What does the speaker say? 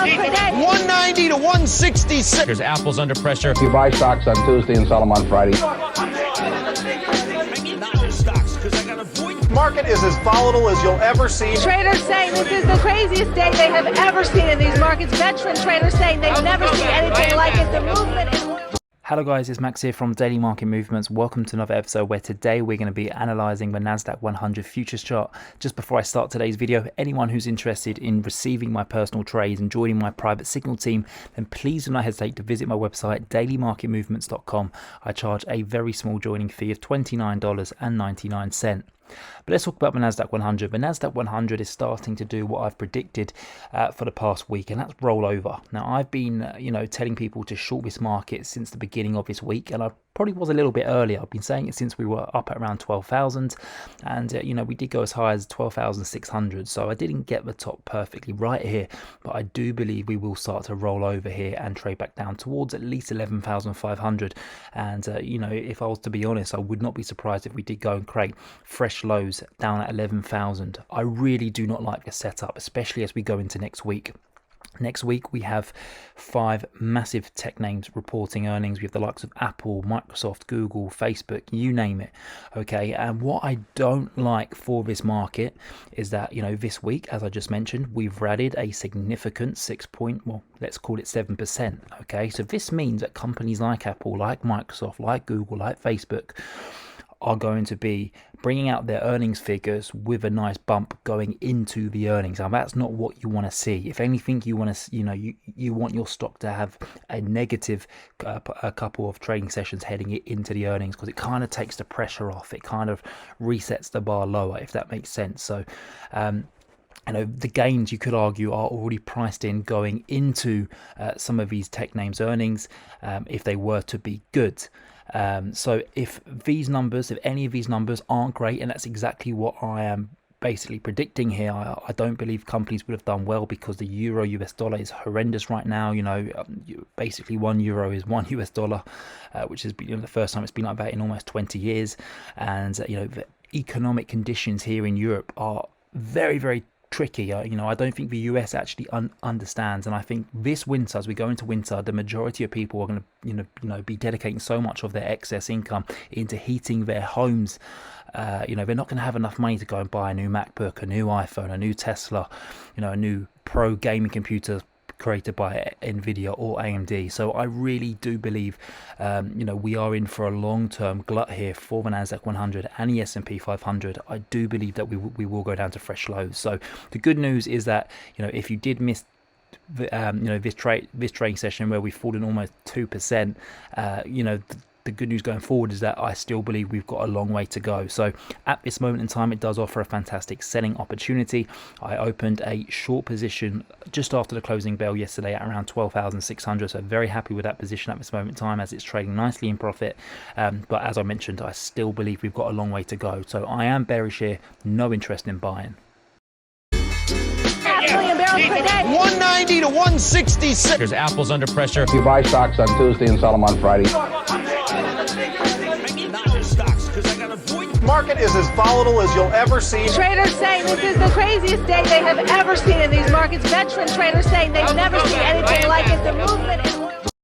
barrels per day. 190 to 166. There's Apple's under pressure. You buy stocks on Tuesday and sell them on Friday. Market is as volatile as you'll ever see. Traders saying this is the craziest day they have ever seen in these markets. Veteran traders saying they've never seen anything like it. The movement in oil. Hello guys, it's Max here from Daily Market Movements. Welcome to another episode where today we're going to be analysing the Nasdaq100 futures chart. Just before I start today's video, anyone who's interested in receiving my personal trades and joining my private signal team, then please do not hesitate to visit my website dailymarketmovements.com. I charge a very small joining fee of $29.99. But let's talk about the Nasdaq100. The Nasdaq100 is starting to do what I've predicted for the past week, and that's roll over. Now, I've been, telling people to short this market since the beginning of this week, and I probably was a little bit earlier. I've been saying it since we were up at around 12,000, and we did go as high as 12,600. So I didn't get the top perfectly right here, but I do believe we will start to roll over here and trade back down towards at least 11,500. And if I was to be honest, I would not be surprised if we did go and create fresh lows down at 11,000. I really do not like the setup, especially as we go into next week. Next week, we have 5 massive tech names reporting earnings. We have the likes of Apple, Microsoft, Google, Facebook, you name it. Okay, and what I don't like for this market is that, this week, as I just mentioned, we've added a significant let's call it 7%. Okay, so this means that companies like Apple, like Microsoft, like Google, like Facebook, are going to be bringing out their earnings figures with a nice bump going into the earnings. Now, that's not what you want to see. If anything, you want to, you want your stock to have a negative a couple of trading sessions heading it into the earnings, because it kind of takes the pressure off. It kind of resets the bar lower, if that makes sense. So, the gains, you could argue, are already priced in going into some of these tech names' earnings if they were to be good. So if any of these numbers aren't great, and that's exactly what I am basically predicting here, I don't believe companies would have done well, because the euro US dollar is horrendous right now. Basically €1 is $1, which has been the first time it's been like that in almost 20 years. And the economic conditions here in Europe are very, very tricky. I don't think the US actually understands, and I think this winter, as we go into winter, the majority of people are going to be dedicating so much of their excess income into heating their homes. They're not going to have enough money to go and buy a new MacBook, a new iPhone, a new Tesla, a new pro gaming computer created by Nvidia or AMD. So I really do believe we are in for a long-term glut here for the Nasdaq100 and the S&P 500. I do believe that we will go down to fresh lows. So the good news is that if you did miss this trading session where we've fallen almost 2%, the good news going forward is that I still believe we've got a long way to go. So at this moment in time, it does offer a fantastic selling opportunity. I opened a short position just after the closing bell yesterday at around 12,600. So very happy with that position at this moment in time, as it's trading nicely in profit. But as I mentioned, I still believe we've got a long way to go. So I am bearish here, no interest in buying. 190 to 166. There's Apple's under pressure. You buy stocks on Tuesday and sell them on Friday. Market is as volatile as you'll ever see. Traders saying this is the craziest day they have ever seen in these markets. Veteran traders saying they've never seen anything like it. The movement in oil.